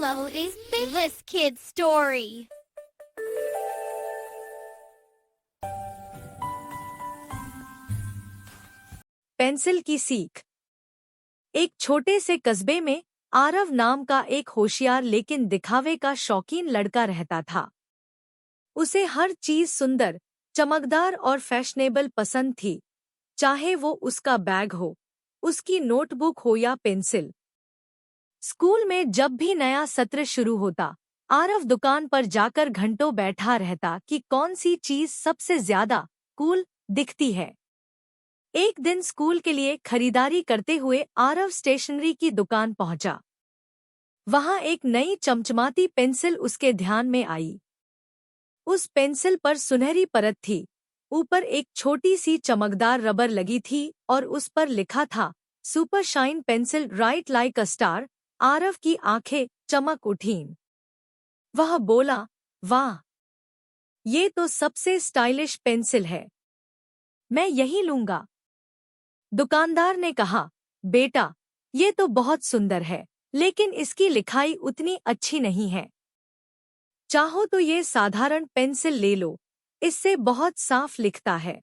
Hello, is this kid's story? Pencil की सीख। एक छोटे से कस्बे में आरव नाम का एक होशियार लेकिन दिखावे का शौकीन लड़का रहता था। उसे हर चीज सुंदर, चमकदार और फैशनेबल पसंद थी, चाहे वो उसका बैग हो, उसकी नोटबुक हो या पेंसिल। स्कूल में जब भी नया सत्र शुरू होता, आरव दुकान पर जाकर घंटों बैठा रहता कि कौन सी चीज सबसे ज्यादा कूल दिखती है। एक दिन स्कूल के लिए खरीदारी करते हुए आरव स्टेशनरी की दुकान पहुंचा। वहां एक नई चमचमाती पेंसिल उसके ध्यान में आई। उस पेंसिल पर सुनहरी परत थी, ऊपर एक छोटी सी चमकदार रबर लगी थी और उस पर लिखा था, super shine pencil right like a star. Aarav की आंखें चमक उठीं। वह बोला, वाह, ये तो सबसे स्टाइलिश पेंसिल है, मैं यही लूंगा। दुकानदार ने कहा, बेटा, ये तो बहुत सुंदर है, लेकिन इसकी लिखाई उतनी अच्छी नहीं है। चाहो तो ये साधारण पेंसिल ले लो, इससे बहुत साफ लिखता है।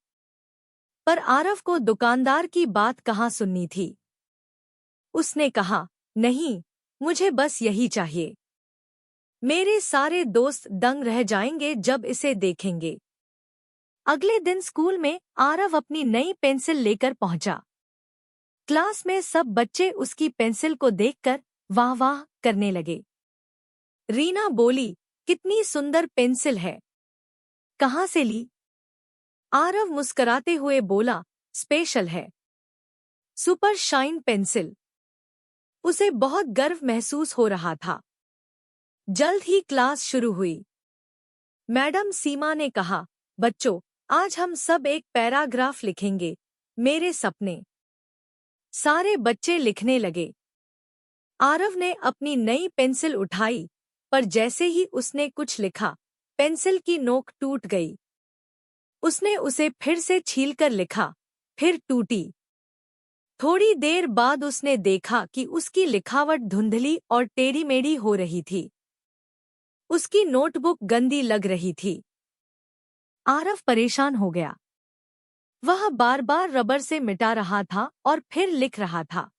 पर आरव को दुकानदार की बात कहाँ सुननी थी। उसने कहा, नहीं, मुझे बस यही चाहिए। मेरे सारे दोस्त दंग रह जाएंगे जब इसे देखेंगे। अगले दिन स्कूल में आरव अपनी नई पेंसिल लेकर पहुंचा। क्लास में सब बच्चे उसकी पेंसिल को देखकर वाह वाह करने लगे। रीना बोली, कितनी सुंदर पेंसिल है, कहाँ से ली? आरव मुस्कुराते हुए बोला, स्पेशल है, सुपर शाइन पेंसिल। उसे बहुत गर्व महसूस हो रहा था। जल्द ही क्लास शुरू हुई। मैडम सीमा ने कहा, बच्चों, आज हम सब एक पैराग्राफ लिखेंगे, मेरे सपने। सारे बच्चे लिखने लगे। आरव ने अपनी नई पेंसिल उठाई, पर जैसे ही उसने कुछ लिखा, पेंसिल की नोक टूट गई। उसने उसे फिर से छीलकर लिखा, फिर टूटी। थोड़ी देर बाद उसने देखा कि उसकी लिखावट धुंधली और टेढ़ी-मेढ़ी हो रही थी। उसकी नोटबुक गंदी लग रही थी। आरव परेशान हो गया। वह बार-बार रबर से मिटा रहा था और फिर लिख रहा था।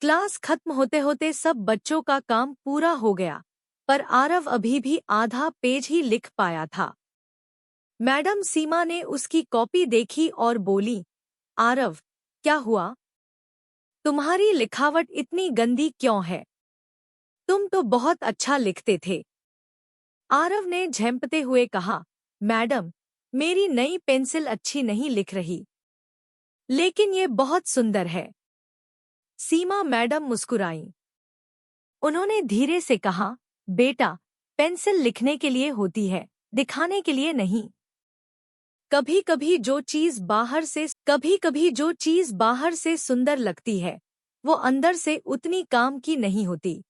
क्लास खत्म होते होते सब बच्चों का काम पूरा हो गया, पर आरव अभी भी आधा पेज ही लिख पाया था। मैडम सीमा ने उसकी कॉपी देखी और बोली, आरव, क्या हुआ? तुम्हारी लिखावट इतनी गंदी क्यों है? तुम तो बहुत अच्छा लिखते थे। आरव ने झेंपते हुए कहा, मैडम, मेरी नई पेंसिल अच्छी नहीं लिख रही, लेकिन ये बहुत सुंदर है। सीमा मैडम मुस्कुराईं। उन्होंने धीरे से कहा, बेटा, पेंसिल लिखने के लिए होती है, दिखाने के लिए नहीं। कभी कभी जो चीज बाहर से सुंदर लगती है, वो अंदर से उतनी काम की नहीं होती।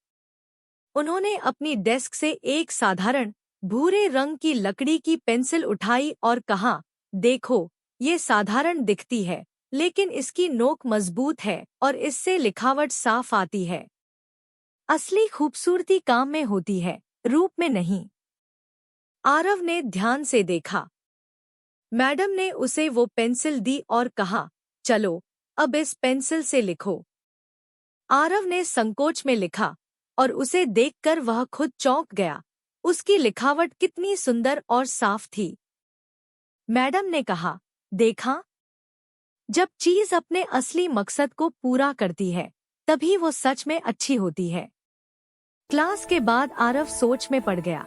उन्होंने अपनी डेस्क से एक साधारण भूरे रंग की लकड़ी की पेंसिल उठाई और कहा, देखो, ये साधारण दिखती है, लेकिन इसकी नोक मजबूत है और इससे लिखावट साफ आती है। असली खूबसूरती काम में होती है, रूप में नहीं। आरव ने ध्यान से देखा। मैडम ने उसे वो पेंसिल दी और कहा, चलो, अब इस पेंसिल से लिखो। आरव ने संकोच में लिखा और उसे देखकर वह खुद चौंक गया। उसकी लिखावट कितनी सुंदर और साफ थी। मैडम ने कहा, देखा, जब चीज अपने असली मकसद को पूरा करती है, तभी वो सच में अच्छी होती है। क्लास के बाद आरव सोच में पड़ गया।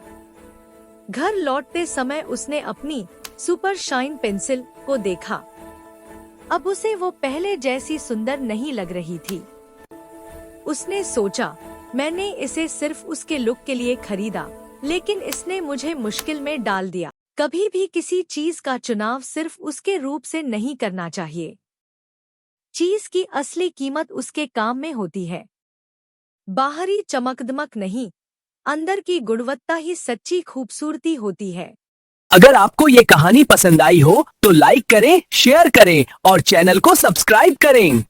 घर लौटते समय उसने अपनी सुपर शाइन पेंसिल को देखा। अब उसे वो पहले जैसी सुंदर नहीं लग रही थी। उसने सोचा, मैंने इसे सिर्फ उसके लुक के लिए खरीदा, लेकिन इसने मुझे मुश्किल में डाल दिया। कभी भी किसी चीज का चुनाव सिर्फ उसके रूप से नहीं करना चाहिए। चीज की असली कीमत उसके काम में होती है, बाहरी चमकदमक नहीं, अंदर की गुणवत्ता ही सच्ची खूबसूरती होती है। अगर आपको ये कहानी पसंद आई हो तो लाइक करें, शेयर करें और चैनल को सब्सक्राइब करें।